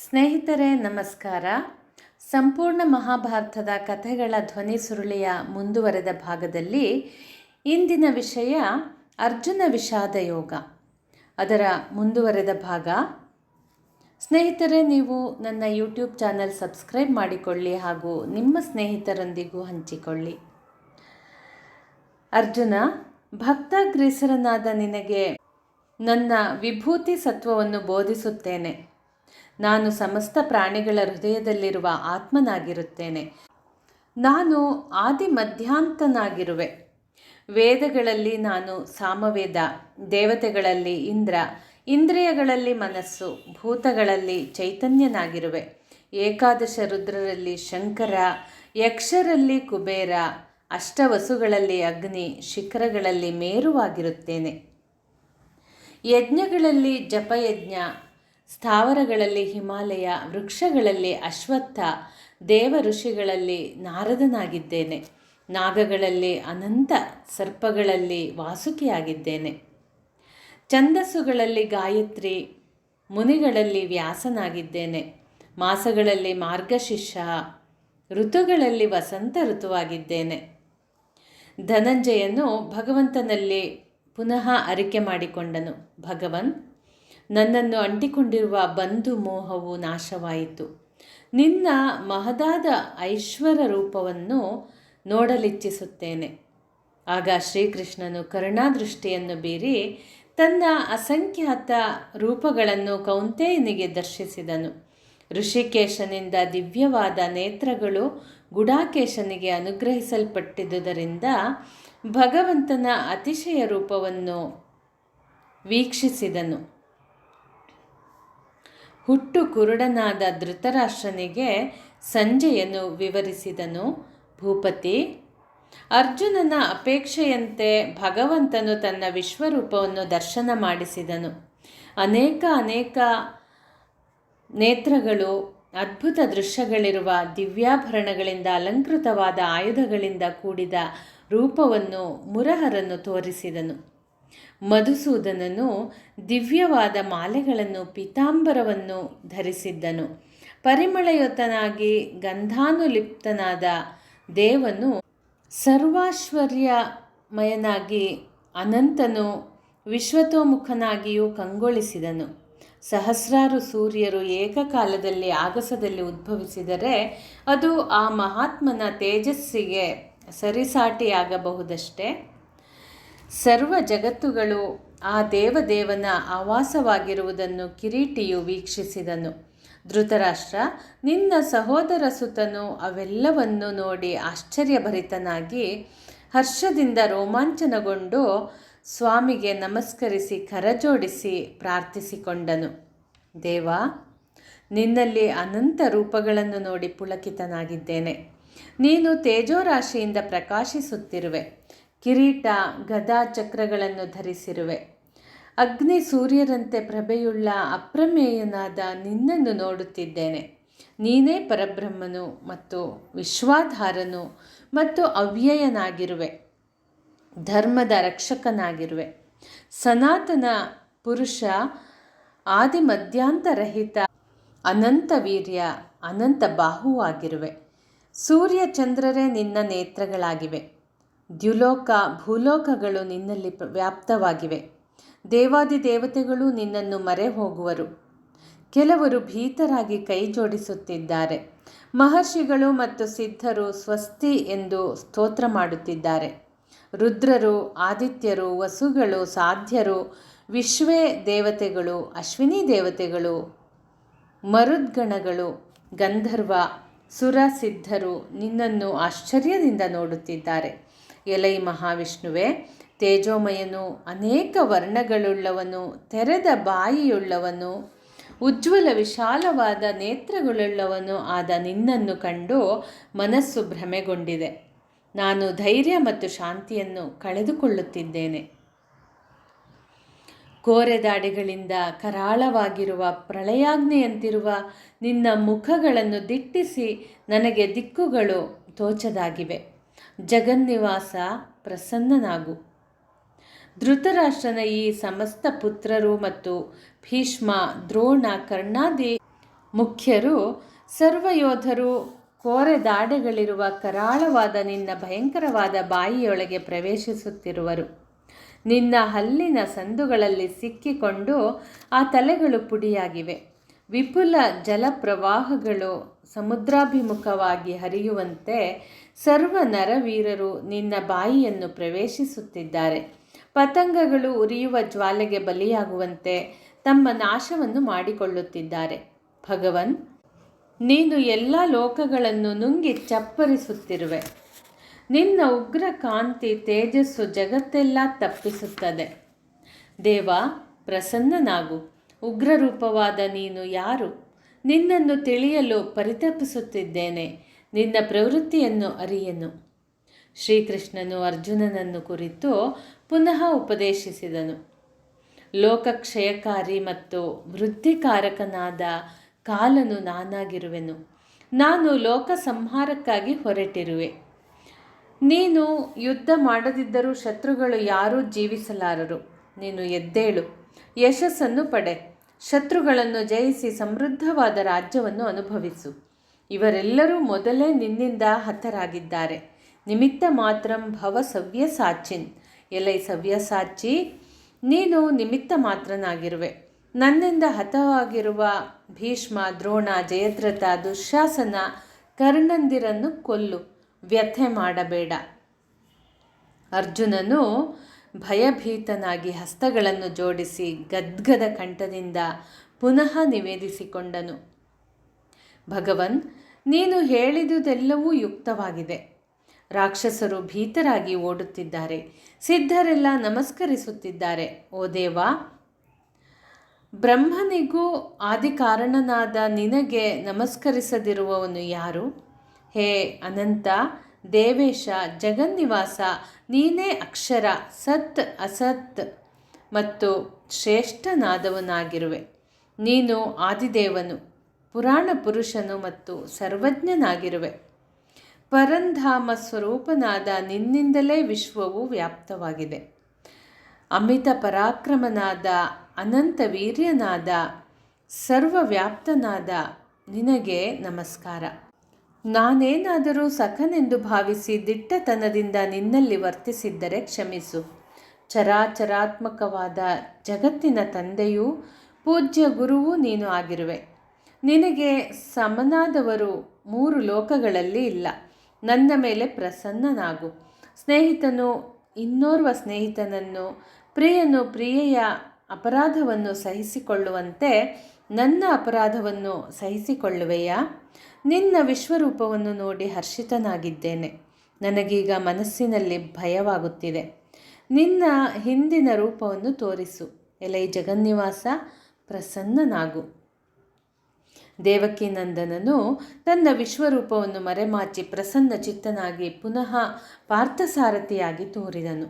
ಸ್ನೇಹಿತರೆ ನಮಸ್ಕಾರ. ಸಂಪೂರ್ಣ ಮಹಾಭಾರತದ ಕಥೆಗಳ ಧ್ವನಿ ಸುರುಳಿಯ ಮುಂದುವರೆದ ಭಾಗದಲ್ಲಿ ಇಂದಿನ ವಿಷಯ ಅರ್ಜುನ ವಿಷಾದ ಯೋಗ. ಅದರ ಮುಂದುವರೆದ ಭಾಗ. ಸ್ನೇಹಿತರೆ, ನೀವು ನನ್ನ ಯೂಟ್ಯೂಬ್ ಚಾನಲ್ ಸಬ್ಸ್ಕ್ರೈಬ್ ಮಾಡಿಕೊಳ್ಳಿ ಹಾಗೂ ನಿಮ್ಮ ಸ್ನೇಹಿತರೊಂದಿಗೂ ಹಂಚಿಕೊಳ್ಳಿ. ಅರ್ಜುನ, ಭಕ್ತಾಗ್ರೇಸರನಾದ ನಿನಗೆ ನನ್ನ ವಿಭೂತಿ ಸತ್ವವನ್ನು ಬೋಧಿಸುತ್ತೇನೆ. ನಾನು ಸಮಸ್ತ ಪ್ರಾಣಿಗಳ ಹೃದಯದಲ್ಲಿರುವ ಆತ್ಮನಾಗಿರುತ್ತೇನೆ. ನಾನು ಆದಿ ಮಧ್ಯಾಂತನಾಗಿರುವೆ. ವೇದಗಳಲ್ಲಿ ನಾನು ಸಾಮವೇದ, ದೇವತೆಗಳಲ್ಲಿ ಇಂದ್ರ, ಇಂದ್ರಿಯಗಳಲ್ಲಿ ಮನಸ್ಸು, ಭೂತಗಳಲ್ಲಿ ಚೈತನ್ಯನಾಗಿರುವೆ. ಏಕಾದಶ ರುದ್ರರಲ್ಲಿ ಶಂಕರ, ಯಕ್ಷರಲ್ಲಿ ಕುಬೇರ, ಅಷ್ಟವಸುಗಳಲ್ಲಿ ಅಗ್ನಿ, ಶಿಖರಗಳಲ್ಲಿ ಮೇರುವಾಗಿರುತ್ತೇನೆ. ಯಜ್ಞಗಳಲ್ಲಿ ಜಪಯಜ್ಞ, ಸ್ಥಾವರಗಳಲ್ಲಿ ಹಿಮಾಲಯ, ವೃಕ್ಷಗಳಲ್ಲಿ ಅಶ್ವತ್ಥ, ದೇವ ಋಷಿಗಳಲ್ಲಿ ನಾರದನಾಗಿದ್ದೇನೆ. ನಾಗಗಳಲ್ಲಿ ಅನಂತ, ಸರ್ಪಗಳಲ್ಲಿ ವಾಸುಕಿಯಾಗಿದ್ದೇನೆ. ಛಂದಸ್ಸುಗಳಲ್ಲಿ ಗಾಯತ್ರಿ, ಮುನಿಗಳಲ್ಲಿ ವ್ಯಾಸನಾಗಿದ್ದೇನೆ. ಮಾಸಗಳಲ್ಲಿ ಮಾರ್ಗಶಿರ್ಷ, ಋತುಗಳಲ್ಲಿ ವಸಂತ ಋತುವಾಗಿದ್ದೇನೆ. ಧನಂಜಯನು ಭಗವಂತನಲ್ಲಿ ಪುನಃ ಅರಿಕೆ ಮಾಡಿಕೊಂಡನು. ಭಗವನ್, ನನ್ನನ್ನು ಅಂಟಿಕೊಂಡಿರುವ ಬಂಧು ಮೋಹವು ನಾಶವಾಯಿತು. ನಿನ್ನ ಮಹದಾದ ಐಶ್ವರ್ಯ ರೂಪವನ್ನು ನೋಡಲಿಚ್ಛಿಸುತ್ತೇನೆ. ಆಗ ಶ್ರೀಕೃಷ್ಣನು ಕರುಣಾದೃಷ್ಟಿಯನ್ನು ಬೀರಿ ತನ್ನ ಅಸಂಖ್ಯಾತ ರೂಪಗಳನ್ನು ಕೌಂತೆಯನಿಗೆ ದರ್ಶಿಸಿದನು. ಋಷಿಕೇಶನಿಂದ ದಿವ್ಯವಾದ ನೇತ್ರಗಳು ಗುಡಾಕೇಶನಿಗೆ ಅನುಗ್ರಹಿಸಲ್ಪಟ್ಟಿದ್ದುದರಿಂದ ಭಗವಂತನ ಅತಿಶಯ ರೂಪವನ್ನು ವೀಕ್ಷಿಸಿದನು. ಹುಟ್ಟು ಕುರುಡನಾದ ಧೃತರಾಷ್ಟ್ರನಿಗೆ ಸಂಜಯನು ವಿವರಿಸಿದನು. ಭೂಪತಿ, ಅರ್ಜುನನ ಅಪೇಕ್ಷೆಯಂತೆ ಭಗವಂತನು ತನ್ನ ವಿಶ್ವರೂಪವನ್ನು ದರ್ಶನ ಮಾಡಿಸಿದನು. ಅನೇಕ ನೇತ್ರಗಳು, ಅದ್ಭುತ ದೃಶ್ಯಗಳಿರುವ ದಿವ್ಯಾಭರಣಗಳಿಂದ ಅಲಂಕೃತವಾದ ಆಯುಧಗಳಿಂದ ಕೂಡಿದ ರೂಪವನ್ನು ಮುರಹರನ್ನು ತೋರಿಸಿದನು. ಮಧುಸೂದನನು ದಿವ್ಯವಾದ ಮಾಲೆಗಳನ್ನು, ಪೀತಾಂಬರವನ್ನು ಧರಿಸಿದ್ದನು. ಪರಿಮಳಯುತನಾಗಿ ಗಂಧಾನುಲಿಪ್ತನಾದ ದೇವನು ಸರ್ವಾಶ್ವರ್ಯಮಯನಾಗಿ ಅನಂತನು ವಿಶ್ವತೋಮುಖನಾಗಿಯೂ ಕಂಗೊಳಿಸಿದನು. ಸಹಸ್ರಾರು ಸೂರ್ಯರು ಏಕಕಾಲದಲ್ಲಿ ಆಗಸದಲ್ಲಿ ಉದ್ಭವಿಸಿದರೆ ಅದು ಆ ಮಹಾತ್ಮನ ತೇಜಸ್ಸಿಗೆ ಸರಿಸಾಟಿಯಾಗಬಹುದಷ್ಟೇ. ಸರ್ವ ಜಗತ್ತುಗಳು ಆ ದೇವದೇವನ ಆವಾಸವಾಗಿರುವುದನ್ನು ಕಿರೀಟಿಯು ವೀಕ್ಷಿಸಿದನು. ಧೃತರಾಷ್ಟ್ರ, ನಿನ್ನ ಸಹೋದರ ಸುತನು ಅವೆಲ್ಲವನ್ನು ನೋಡಿ ಆಶ್ಚರ್ಯಭರಿತನಾಗಿ ಹರ್ಷದಿಂದ ರೋಮಾಂಚನಗೊಂಡು ಸ್ವಾಮಿಗೆ ನಮಸ್ಕರಿಸಿ ಕರಜೋಡಿಸಿ ಪ್ರಾರ್ಥಿಸಿಕೊಂಡನು. ದೇವ, ನಿನ್ನಲ್ಲಿ ಅನಂತ ರೂಪಗಳನ್ನು ನೋಡಿ ಪುಳಕಿತನಾಗಿದ್ದೇನೆ. ನೀನು ತೇಜೋರಾಶಿಯಿಂದ ಪ್ರಕಾಶಿಸುತ್ತಿರುವೆ. ಕಿರೀಟ, ಗದಾ, ಚಕ್ರಗಳನ್ನು ಧರಿಸಿರುವೆ. ಅಗ್ನಿ ಸೂರ್ಯರಂತೆ ಪ್ರಭೆಯುಳ್ಳ ಅಪ್ರಮೇಯನಾದ ನಿನ್ನನ್ನು ನೋಡುತ್ತಿದ್ದೇನೆ. ನೀನೇ ಪರಬ್ರಹ್ಮನು ಮತ್ತು ವಿಶ್ವಾಧಾರನು ಮತ್ತು ಅವ್ಯಯನಾಗಿರುವೆ. ಧರ್ಮದ ರಕ್ಷಕನಾಗಿರುವೆ. ಸನಾತನ ಪುರುಷ, ಆದಿಮಧ್ಯಾಂತರಹಿತ, ಅನಂತ ವೀರ್ಯ, ಅನಂತ ಬಾಹುವಾಗಿರುವೆ. ಸೂರ್ಯ ಚಂದ್ರರೇ ನಿನ್ನ ನೇತ್ರಗಳಾಗಿವೆ. ದ್ಯುಲೋಕ, ಭೂಲೋಕಗಳು ನಿನ್ನಲ್ಲಿ ವ್ಯಾಪ್ತವಾಗಿವೆ. ದೇವಾದಿ ದೇವತೆಗಳು ನಿನ್ನನ್ನು ಮರೆ ಹೋಗುವರು. ಕೆಲವರು ಭೀತರಾಗಿ ಕೈ ಜೋಡಿಸುತ್ತಿದ್ದಾರೆ. ಮಹರ್ಷಿಗಳು ಮತ್ತು ಸಿದ್ಧರು ಸ್ವಸ್ತಿ ಎಂದು ಸ್ತೋತ್ರ ಮಾಡುತ್ತಿದ್ದಾರೆ. ರುದ್ರರು, ಆದಿತ್ಯರು, ವಸುಗಳು, ಸಾಧ್ಯರು, ವಿಶ್ವೇ ದೇವತೆಗಳು, ಅಶ್ವಿನಿ ದೇವತೆಗಳು, ಮರುದ್ಗಣಗಳು, ಗಂಧರ್ವ, ಸುರ, ಸಿದ್ಧರು ನಿನ್ನನ್ನು ಆಶ್ಚರ್ಯದಿಂದ ನೋಡುತ್ತಿದ್ದಾರೆ. ಎಲೈ ಮಹಾವಿಷ್ಣುವೆ, ತೇಜೋಮಯನು, ಅನೇಕ ವರ್ಣಗಳುಳ್ಳವನು, ತೆರೆದ ಬಾಯಿಯುಳ್ಳವನು, ಉಜ್ವಲ ವಿಶಾಲವಾದ ನೇತ್ರಗಳುಳ್ಳವನು ಆದ ನಿನ್ನನ್ನು ಕಂಡು ಮನಸ್ಸು ಭ್ರಮೆಗೊಂಡಿದೆ. ನಾನು ಧೈರ್ಯ ಮತ್ತು ಶಾಂತಿಯನ್ನು ಕಳೆದುಕೊಳ್ಳುತ್ತಿದ್ದೇನೆ. ಕೋರೆದಾಡಿಗಳಿಂದ ಕರಾಳವಾಗಿರುವ ಪ್ರಳಯಾಗ್ನೆಯಂತಿರುವ ನಿನ್ನ ಮುಖಗಳನ್ನು ದಿಟ್ಟಿಸಿ ನನಗೆ ದಿಕ್ಕುಗಳು ತೋಚದಾಗಿವೆ. ಜಗನ್ನಿವಾಸ, ಪ್ರಸನ್ನನಾಗು. ಧೃತರಾಷ್ಟ್ರನ ಈ ಸಮಸ್ತ ಪುತ್ರರು ಮತ್ತು ಭೀಷ್ಮ, ದ್ರೋಣ, ಕರ್ಣಾದಿ ಮುಖ್ಯರು ಸರ್ವಯೋಧರು ಕೋರೆದಾಡೆಗಳಿರುವ ಕರಾಳವಾದ ನಿನ್ನ ಭಯಂಕರವಾದ ಬಾಯಿಯೊಳಗೆ ಪ್ರವೇಶಿಸುತ್ತಿರುವರು. ನಿನ್ನ ಹಲ್ಲಿನ ಸಂದುಗಳಲ್ಲಿ ಸಿಕ್ಕಿಕೊಂಡು ಆ ತಲೆಗಳು ಪುಡಿಯಾಗಿವೆ. ವಿಪುಲ ಜಲಪ್ರವಾಹಗಳು ಸಮುದ್ರಾಭಿಮುಖವಾಗಿ ಹರಿಯುವಂತೆ ಸರ್ವ ನರವೀರರು ನಿನ್ನ ಬಾಯಿಯನ್ನು ಪ್ರವೇಶಿಸುತ್ತಿದ್ದಾರೆ. ಪತಂಗಗಳು ಉರಿಯುವ ಜ್ವಾಲೆಗೆ ಬಲಿಯಾಗುವಂತೆ ತಮ್ಮ ನಾಶವನ್ನು ಮಾಡಿಕೊಳ್ಳುತ್ತಿದ್ದಾರೆ. ಭಗವನ್, ನೀನು ಎಲ್ಲ ಲೋಕಗಳನ್ನು ನುಂಗಿ ಚಪ್ಪರಿಸುತ್ತಿರುವೆ. ನಿನ್ನ ಉಗ್ರ ಕಾಂತಿ ತೇಜಸ್ಸು ಜಗತ್ತೆಲ್ಲ ತಪ್ಪಿಸುತ್ತದೆ. ದೇವ, ಪ್ರಸನ್ನನಾಗು. ಉಗ್ರರೂಪವಾದ ನೀನು ಯಾರು? ನಿನ್ನನ್ನು ತಿಳಿಯಲು ಪರಿತಪಿಸುತ್ತಿದ್ದೇನೆ. ನಿನ್ನ ಪ್ರವೃತ್ತಿಯನ್ನು ಅರಿಯೆನು. ಶ್ರೀಕೃಷ್ಣನು ಅರ್ಜುನನನ್ನು ಕುರಿತು ಪುನಃ ಉಪದೇಶಿಸಿದನು. ಲೋಕಕ್ಷಯಕಾರಿ ಮತ್ತು ವೃದ್ಧಿಕಾರಕನಾದ ಕಾಲನು ನಾನಾಗಿರುವೆನು. ನಾನು ಲೋಕ ಸಂಹಾರಕ್ಕಾಗಿ ಹೊರಟಿರುವೆ. ನೀನು ಯುದ್ಧ ಮಾಡದಿದ್ದರೂ ಶತ್ರುಗಳು ಯಾರೂ ಜೀವಿಸಲಾರರು. ನೀನು ಎದ್ದೇಳು, ಯಶಸ್ಸನ್ನು ಪಡೆ, ಶತ್ರುಗಳನ್ನು ಜಯಿಸಿ ಸಮೃದ್ಧವಾದ ರಾಜ್ಯವನ್ನು ಅನುಭವಿಸು. ಇವರೆಲ್ಲರೂ ಮೊದಲೇ ನಿನ್ನಿಂದ ಹತರಾಗಿದ್ದಾರೆ. ನಿಮಿತ್ತ ಮಾತ್ರಂ ಭವ ಸವ್ಯಸಾಚಿನ್. ಎಲೈ ಸವ್ಯಸಾಚಿ, ನೀನು ನಿಮಿತ್ತ ಮಾತ್ರನಾಗಿರುವೆ. ನನ್ನಿಂದ ಹತವಾಗಿರುವ ಭೀಷ್ಮ, ದ್ರೋಣ, ಜಯದ್ರಥ, ದುಶ್ಯಾಸನ, ಕರ್ಣಂದಿರನ್ನು ಕೊಲ್ಲು, ವ್ಯಥೆ ಮಾಡಬೇಡ. ಅರ್ಜುನನು ಭಯಭೀತನಾಗಿ ಹಸ್ತಗಳನ್ನು ಜೋಡಿಸಿ ಗದ್ಗದ ಕಂಠದಿಂದ ಪುನಃ ನಿವೇದಿಸಿಕೊಂಡನು. ಭಗವನ್, ನೀನು ಹೇಳಿದುದೆಲ್ಲವೂ ಯುಕ್ತವಾಗಿದೆ. ರಾಕ್ಷಸರು ಭೀತರಾಗಿ ಓಡುತ್ತಿದ್ದಾರೆ. ಸಿದ್ಧರೆಲ್ಲ ನಮಸ್ಕರಿಸುತ್ತಿದ್ದಾರೆ. ಓ ದೇವ, ಬ್ರಹ್ಮನಿಗೂ ಆದಿಕಾರಣನಾದ ನಿನಗೆ ನಮಸ್ಕರಿಸದಿರುವವನು ಯಾರು? ಹೇ ಅನಂತ, ದೇವೇಶ, ಜಗನ್ನಿವಾಸ, ನೀನೇ ಅಕ್ಷರ, ಸತ್, ಅಸತ್ ಮತ್ತು ಶ್ರೇಷ್ಠನಾದವನಾಗಿರುವೆ. ನೀನು ಆದಿದೇವನು, ಪುರಾಣ ಪುರುಷನು ಮತ್ತು ಸರ್ವಜ್ಞನಾಗಿರುವೆ. ಪರಂಧಾಮ ಸ್ವರೂಪನಾದ ನಿನ್ನಿಂದಲೇ ವಿಶ್ವವು ವ್ಯಾಪ್ತವಾಗಿದೆ. ಅಮಿತ ಪರಾಕ್ರಮನಾದ, ಅನಂತ ವೀರ್ಯನಾದ, ಸರ್ವವ್ಯಾಪ್ತನಾದ ನಿನಗೆ ನಮಸ್ಕಾರ. ನಾನೇನಾದರೂ ಸಖನೆಂದು ಭಾವಿಸಿ ದಿಟ್ಟತನದಿಂದ ನಿನ್ನಲ್ಲಿ ವರ್ತಿಸಿದ್ದರೆ ಕ್ಷಮಿಸು. ಚರಾಚರಾತ್ಮಕವಾದ ಜಗತ್ತಿನ ತಂದೆಯೂ ಪೂಜ್ಯ ಗುರುವೂ ನೀನು ಆಗಿರುವೆ. ನಿನಗೆ ಸಮನಾದವರು 3 ಲೋಕಗಳಲ್ಲಿ ಇಲ್ಲ. ನನ್ನ ಮೇಲೆ ಪ್ರಸನ್ನನಾಗು. ಸ್ನೇಹಿತನು ಇನ್ನೋರ್ವ ಸ್ನೇಹಿತನನ್ನು, ಪ್ರಿಯನು ಪ್ರಿಯೆಯ ಅಪರಾಧವನ್ನು ಸಹಿಸಿಕೊಳ್ಳುವಂತೆ ನನ್ನ ಅಪರಾಧವನ್ನು ಸಹಿಸಿಕೊಳ್ಳುವೆಯಾ? ನಿನ್ನ ವಿಶ್ವರೂಪವನ್ನು ನೋಡಿ ಹರ್ಷಿತನಾಗಿದ್ದೇನೆ. ನನಗೀಗ ಮನಸ್ಸಿನಲ್ಲಿ ಭಯವಾಗುತ್ತಿದೆ. ನಿನ್ನ ಹಿಂದಿನ ರೂಪವನ್ನು ತೋರಿಸು. ಎಲೈ ಜಗನ್ನಿವಾಸ, ಪ್ರಸನ್ನನಾಗು. ದೇವಕೀನಂದನನು ತನ್ನ ವಿಶ್ವರೂಪವನ್ನು ಮರೆಮಾಚಿ ಪ್ರಸನ್ನ ಚಿತ್ತನಾಗಿ ಪುನಃ ಪಾರ್ಥಸಾರಥಿಯಾಗಿ ತೋರಿದನು.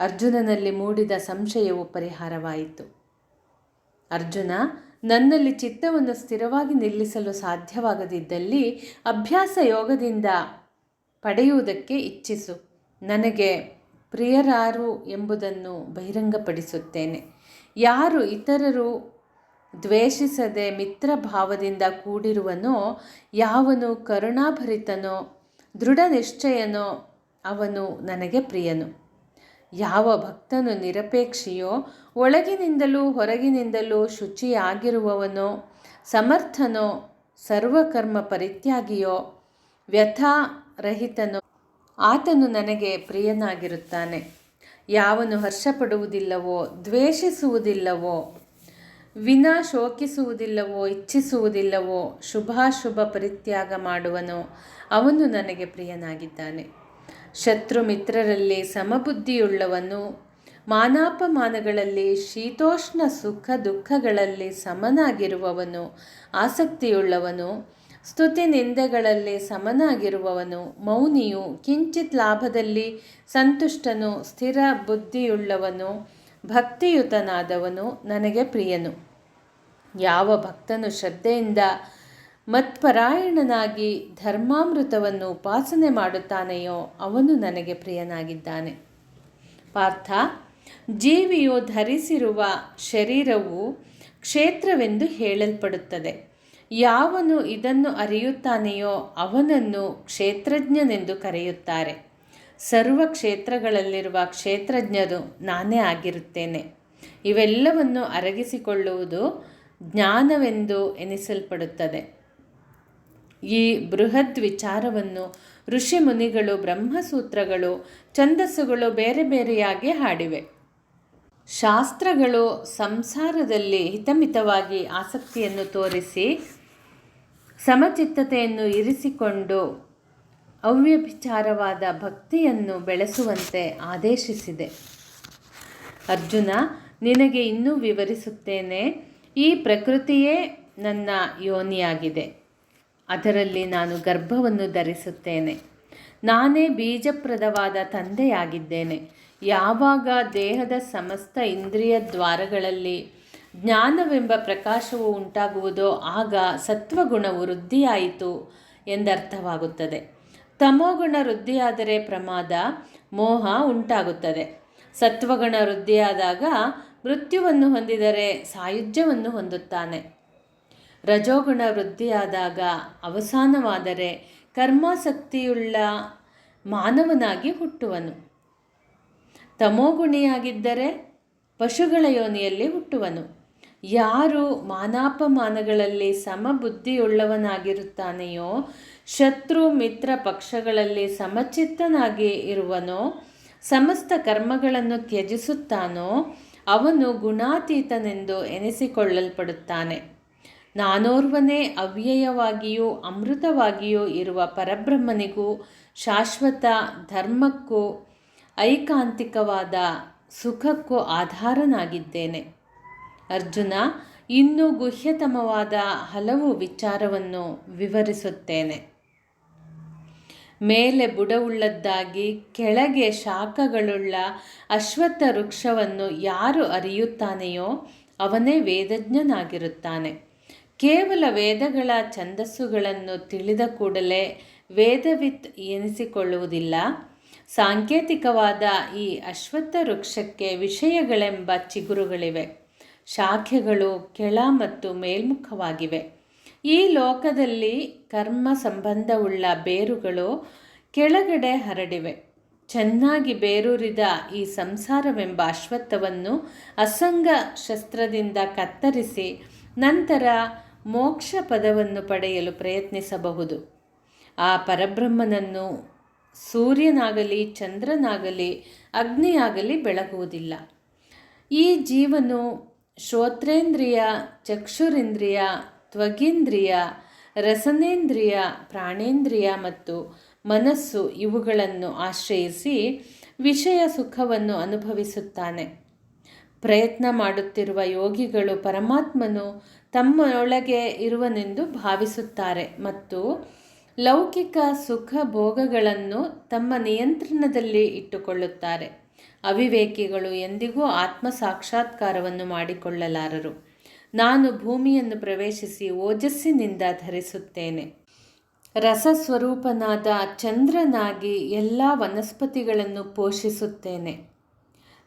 ಅರ್ಜುನನಲ್ಲಿ ಮೂಡಿದ ಸಂಶಯವು ಪರಿಹಾರವಾಯಿತು. ಅರ್ಜುನ, ನನ್ನಲ್ಲಿ ಚಿತ್ತವನ್ನು ಸ್ಥಿರವಾಗಿ ನಿಲ್ಲಿಸಲು ಸಾಧ್ಯವಾಗದಿದ್ದಲ್ಲಿ ಅಭ್ಯಾಸ ಯೋಗದಿಂದ ಪಡೆಯುವುದಕ್ಕೆ ಇಚ್ಛಿಸು. ನನಗೆ ಪ್ರಿಯರಾರು ಎಂಬುದನ್ನು ಬಹಿರಂಗಪಡಿಸುತ್ತೇನೆ. ಯಾರು ಇತರರು ದ್ವೇಷಿಸದೆ ಮಿತ್ರಭಾವದಿಂದ ಕೂಡಿರುವನೋ, ಯಾವನು ಕರುಣಾಭರಿತನೋ ದೃಢ ನಿಶ್ಚಯನೋ ಅವನು ನನಗೆ ಪ್ರಿಯನು. ಯಾವ ಭಕ್ತನು ನಿರಪೇಕ್ಷಿಯೋ, ಒಳಗಿನಿಂದಲೂ ಹೊರಗಿನಿಂದಲೂ ಶುಚಿಯಾಗಿರುವವನೋ, ಸಮರ್ಥನೋ, ಸರ್ವಕರ್ಮ ಪರಿತ್ಯಾಗಿಯೋ, ವ್ಯಥಾರಹಿತನೋ ಆತನು ನನಗೆ ಪ್ರಿಯನಾಗಿರುತ್ತಾನೆ. ಯಾವನು ಹರ್ಷಪಡುವುದಿಲ್ಲವೋ, ದ್ವೇಷಿಸುವುದಿಲ್ಲವೋ, ವಿನಾ ಶೋಕಿಸುವುದಿಲ್ಲವೋ, ಇಚ್ಛಿಸುವುದಿಲ್ಲವೋ, ಶುಭಾಶುಭ ಪರಿತ್ಯಾಗ ಮಾಡುವನೋ ಅವನು ನನಗೆ ಪ್ರಿಯನಾಗಿದ್ದಾನೆ. ಶತ್ರು ಮಿತ್ರರಲ್ಲಿ ಸಮಬುದ್ಧಿಯುಳ್ಳವನು, ಮಾನಾಪಮಾನಗಳಲ್ಲಿ, ಶೀತೋಷ್ಣ ಸುಖ ದುಃಖಗಳಲ್ಲಿ ಸಮನಾಗಿರುವವನು, ಆಸಕ್ತಿಯುಳ್ಳವನು, ಸ್ತುತಿ ನಿಂದೆಗಳಲ್ಲಿ ಸಮನಾಗಿರುವವನು, ಮೌನಿಯು, ಕಿಂಚಿತ್ ಲಾಭದಲ್ಲಿ ಸಂತುಷ್ಟನು, ಸ್ಥಿರ ಬುದ್ಧಿಯುಳ್ಳವನು, ಭಕ್ತಿಯುತನಾದವನು ನನಗೆ ಪ್ರಿಯನು. ಯಾವ ಭಕ್ತನು ಶ್ರದ್ಧೆಯಿಂದ ಮತ್ಪರಾಯಣನಾಗಿ ಧರ್ಮಾಮೃತವನ್ನು ಉಪಾಸನೆ ಮಾಡುತ್ತಾನೆಯೋ ಅವನು ನನಗೆ ಪ್ರಿಯನಾಗಿದ್ದಾನೆ. ಪಾರ್ಥ, ಜೀವಿಯು ಧರಿಸಿರುವ ಶರೀರವು ಕ್ಷೇತ್ರವೆಂದು ಹೇಳಲ್ಪಡುತ್ತದೆ. ಯಾವನು ಇದನ್ನು ಅರಿಯುತ್ತಾನೆಯೋ ಅವನನ್ನು ಕ್ಷೇತ್ರಜ್ಞನೆಂದು ಕರೆಯುತ್ತಾರೆ. ಸರ್ವ ಕ್ಷೇತ್ರಗಳಲ್ಲಿರುವ ಕ್ಷೇತ್ರಜ್ಞರು ನಾನೇ ಆಗಿರುತ್ತೇನೆ. ಇವೆಲ್ಲವನ್ನು ಅರಗಿಸಿಕೊಳ್ಳುವುದು ಜ್ಞಾನವೆಂದು ಎನಿಸಲ್ಪಡುತ್ತದೆ. ಈ ಬೃಹದ್ ವಿಚಾರವನ್ನು ಋಷಿ ಮುನಿಗಳು, ಬ್ರಹ್ಮಸೂತ್ರಗಳು, ಛಂದಸ್ಸುಗಳು ಬೇರೆ ಬೇರೆಯಾಗಿ ಹಾಡಿವೆ. ಶಾಸ್ತ್ರಗಳು ಸಂಸಾರದಲ್ಲಿ ಹಿತಮಿತವಾಗಿ ಆಸಕ್ತಿಯನ್ನು ತೋರಿಸಿ ಸಮಚಿತ್ತತೆಯನ್ನು ಇರಿಸಿಕೊಂಡು ಅವ್ಯಭಿಚಾರವಾದ ಭಕ್ತಿಯನ್ನು ಬೆಳೆಸುವಂತೆ ಆದೇಶಿಸಿದೆ. ಅರ್ಜುನ, ನಿನಗೆ ಇನ್ನೂ ವಿವರಿಸುತ್ತೇನೆ. ಈ ಪ್ರಕೃತಿಯೇ ನನ್ನ ಯೋನಿಯಾಗಿದೆ. ಅದರಲ್ಲಿ ನಾನು ಗರ್ಭವನ್ನು ಧರಿಸುತ್ತೇನೆ. ನಾನೇ ಬೀಜಪ್ರದವಾದ ತಂದೆಯಾಗಿದ್ದೇನೆ. ಯಾವಾಗ ದೇಹದ ಸಮಸ್ತ ಇಂದ್ರಿಯ ದ್ವಾರಗಳಲ್ಲಿ ಜ್ಞಾನವೆಂಬ ಪ್ರಕಾಶವು ಉಂಟಾಗುವುದೋ ಆಗ ಸತ್ವಗುಣವು ವೃದ್ಧಿಯಾಯಿತು ಎಂದರ್ಥವಾಗುತ್ತದೆ. ತಮೋಗುಣ ವೃದ್ಧಿಯಾದರೆ ಪ್ರಮಾದ, ಮೋಹ ಉಂಟಾಗುತ್ತದೆ. ಸತ್ವಗುಣ ವೃದ್ಧಿಯಾದಾಗ ಮೃತ್ಯುವನ್ನು ಹೊಂದಿದರೆ ಸಾಯುಜ್ಯವನ್ನು ಹೊಂದುತ್ತಾನೆ. ರಜೋಗುಣ ವೃದ್ಧಿಯಾದಾಗ ಅವಸಾನವಾದರೆ ಕರ್ಮಾಸಕ್ತಿಯುಳ್ಳ ಮಾನವನಾಗಿ ಹುಟ್ಟುವನು. ತಮೋಗುಣಿಯಾಗಿದ್ದರೆ ಪಶುಗಳ ಯೋನಿಯಲ್ಲಿ ಹುಟ್ಟುವನು. ಯಾರು ಮಾನಾಪಮಾನಗಳಲ್ಲಿ ಸಮಬುದ್ಧಿಯುಳ್ಳವನಾಗಿರುತ್ತಾನೆಯೋ, ಶತ್ರು ಮಿತ್ರ ಪಕ್ಷಗಳಲ್ಲಿ ಸಮಚಿತ್ತನಾಗಿ ಇರುವನೋ, ಸಮಸ್ತ ಕರ್ಮಗಳನ್ನು ತ್ಯಜಿಸುತ್ತಾನೋ ಅವನು ಗುಣಾತೀತನೆಂದು ಎನಿಸಿಕೊಳ್ಳಲ್ಪಡುತ್ತಾನೆ. ನಾನೋರ್ವನೇ ಅವ್ಯಯವಾಗಿಯೂ ಅಮೃತವಾಗಿಯೂ ಇರುವ ಪರಬ್ರಹ್ಮನಿಗೂ ಶಾಶ್ವತ ಧರ್ಮಕ್ಕೂ ಐಕಾಂತಿಕವಾದ ಸುಖಕ್ಕೂ ಆಧಾರನಾಗಿದ್ದೇನೆ. ಅರ್ಜುನ, ಇನ್ನೂ ಗುಹ್ಯತಮವಾದ ಹಲವು ವಿಚಾರವನ್ನು ವಿವರಿಸುತ್ತೇನೆ. ಮೇಲೆ ಬುಡವುಳ್ಳದ್ದಾಗಿ ಕೆಳಗೆ ಶಾಖೆಗಳುಳ್ಳ ಅಶ್ವತ್ಥ ವೃಕ್ಷವನ್ನು ಯಾರು ಅರಿಯುತ್ತಾನೆಯೋ ಅವನೇ ವೇದಜ್ಞನಾಗಿರುತ್ತಾನೆ. ಕೇವಲ ವೇದಗಳ ಛಂದಸ್ಸುಗಳನ್ನು ತಿಳಿದ ಕೂಡಲೇ ವೇದವಿತ್ ಎನಿಸಿಕೊಳ್ಳುವುದಿಲ್ಲ. ಸಾಂಕೇತಿಕವಾದ ಈ ಅಶ್ವತ್ಥ ವೃಕ್ಷಕ್ಕೆ ವಿಷಯಗಳೆಂಬ ಚಿಗುರುಗಳಿವೆ. ಶಾಖೆಗಳು ಕೆಳ ಮತ್ತು ಮೇಲ್ಮುಖವಾಗಿವೆ. ಈ ಲೋಕದಲ್ಲಿ ಕರ್ಮ ಸಂಬಂಧವುಳ್ಳ ಬೇರುಗಳು ಕೆಳಗಡೆ ಹರಡಿವೆ. ಚೆನ್ನಾಗಿ ಬೇರೂರಿದ ಈ ಸಂಸಾರವೆಂಬ ಅಶ್ವತ್ಥವನ್ನು ಅಸಂಗ ಶಸ್ತ್ರದಿಂದ ಕತ್ತರಿಸಿ ನಂತರ ಮೋಕ್ಷ ಪದವನ್ನು ಪಡೆಯಲು ಪ್ರಯತ್ನಿಸಬಹುದು. ಆ ಪರಬ್ರಹ್ಮನನ್ನು ಸೂರ್ಯನಾಗಲಿ ಚಂದ್ರನಾಗಲಿ ಅಗ್ನಿಯಾಗಲಿ ಬೆಳಗುವುದಿಲ್ಲ. ಈ ಜೀವನು ಶ್ರೋತ್ರೇಂದ್ರಿಯ, ಚಕ್ಷುರೇಂದ್ರಿಯ, ತ್ವಗೀಂದ್ರಿಯ, ರಸನೇಂದ್ರಿಯ, ಪ್ರಾಣೇಂದ್ರಿಯ ಮತ್ತು ಮನಸ್ಸು ಇವುಗಳನ್ನು ಆಶ್ರಯಿಸಿ ವಿಷಯ ಸುಖವನ್ನು ಅನುಭವಿಸುತ್ತಾನೆ. ಪ್ರಯತ್ನ ಮಾಡುತ್ತಿರುವ ಯೋಗಿಗಳು ಪರಮಾತ್ಮನು ತಮ್ಮೊಳಗೆ ಇರುವನೆಂದು ಭಾವಿಸುತ್ತಾರೆ ಮತ್ತು ಲೌಕಿಕ ಸುಖ ಭೋಗಗಳನ್ನು ತಮ್ಮ ನಿಯಂತ್ರಣದಲ್ಲಿ ಇಟ್ಟುಕೊಳ್ಳುತ್ತಾರೆ. ಅವಿವೇಕಿಗಳು ಎಂದಿಗೂ ಆತ್ಮ ಸಾಕ್ಷಾತ್ಕಾರವನ್ನು ಮಾಡಿಕೊಳ್ಳಲಾರರು. ನಾನು ಭೂಮಿಯನ್ನು ಪ್ರವೇಶಿಸಿ ಓಜಸ್ಸಿನಿಂದ ಧರಿಸುತ್ತೇನೆ. ರಸಸ್ವರೂಪನಾದ ಚಂದ್ರನಾಗಿ ಎಲ್ಲ ವನಸ್ಪತಿಗಳನ್ನು ಪೋಷಿಸುತ್ತೇನೆ.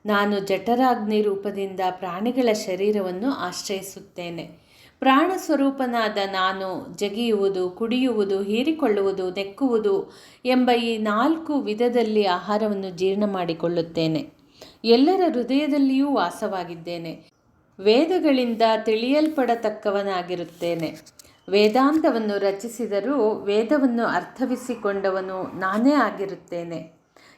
ನಾನು ಜಠರಾಗ್ನಿ ರೂಪದಿಂದ ಪ್ರಾಣಿಗಳ ಶರೀರವನ್ನು ಆಶ್ರಯಿಸುತ್ತೇನೆ. ಪ್ರಾಣಸ್ವರೂಪನಾದ ನಾನು ಜಗಿಯುವುದು, ಕುಡಿಯುವುದು, ಹೀರಿಕೊಳ್ಳುವುದು, ನೆಕ್ಕುವುದು ಎಂಬ ಈ 4 ವಿಧದಲ್ಲಿ ಆಹಾರವನ್ನು ಜೀರ್ಣ ಮಾಡಿಕೊಳ್ಳುತ್ತೇನೆ. ಎಲ್ಲರ ಹೃದಯದಲ್ಲಿಯೂ ವಾಸವಾಗಿದ್ದೇನೆ. ವೇದಗಳಿಂದ ತಿಳಿಯಲ್ಪಡತಕ್ಕವನಾಗಿರುತ್ತೇನೆ. ವೇದಾಂತವನ್ನು ರಚಿಸಿದರೂ ವೇದವನ್ನು ಅರ್ಥವಿಸಿಕೊಂಡವನು ನಾನೇ ಆಗಿರುತ್ತೇನೆ.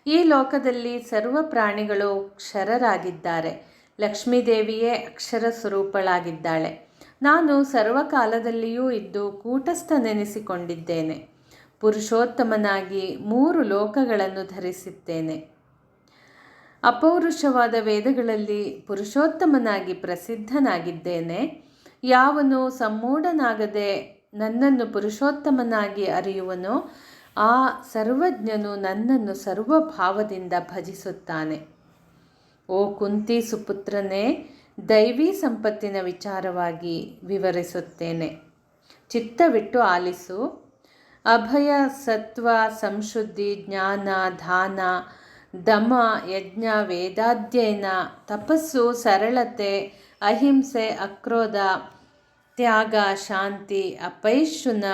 ಈ ಲೋಕದಲ್ಲಿ ಸರ್ವ ಪ್ರಾಣಿಗಳು ಕ್ಷರರಾಗಿದ್ದಾರೆ. ಲಕ್ಷ್ಮೀದೇವಿಯೇ ಅಕ್ಷರ ಸ್ವರೂಪಳಾಗಿದ್ದಾಳೆ. ನಾನು ಸರ್ವಕಾಲದಲ್ಲಿಯೂ ಇದ್ದು ಕೂಟಸ್ಥನೆನಿಸಿಕೊಂಡಿದ್ದೇನೆ. ಪುರುಷೋತ್ತಮನಾಗಿ 3 ಲೋಕಗಳನ್ನು ಧರಿಸಿದ್ದೇನೆ. ಅಪೌರುಷವಾದ ವೇದಗಳಲ್ಲಿ ಪುರುಷೋತ್ತಮನಾಗಿ ಪ್ರಸಿದ್ಧನಾಗಿದ್ದೇನೆ. ಯಾವನು ಸಮ್ಮೂಢನಾಗದೆ ನನ್ನನ್ನು ಪುರುಷೋತ್ತಮನಾಗಿ ಅರಿಯುವನೋ ಆ ಸರ್ವಜ್ಞನು ನನ್ನನ್ನು ಸರ್ವಭಾವದಿಂದ ಭಜಿಸುತ್ತಾನೆ. ಓ ಕುಂತಿ ಸುಪುತ್ರನೇ, ದೈವಿ ಸಂಪತ್ತಿನ ವಿಚಾರವಾಗಿ ವಿವರಿಸುತ್ತೇನೆ. ಚಿತ್ತವಿಟ್ಟು ಆಲಿಸು. ಅಭಯ, ಸತ್ವ, ಸಂಶುದ್ಧಿ, ಜ್ಞಾನ, ದಾನ, ದಮ, ಯಜ್ಞ, ವೇದಾಧ್ಯಯನ, ತಪಸ್ಸು, ಸರಳತೆ, ಅಹಿಂಸೆ, ಅಕ್ರೋಧ, ತ್ಯಾಗ, ಶಾಂತಿ, ಅಪೈಶುನ,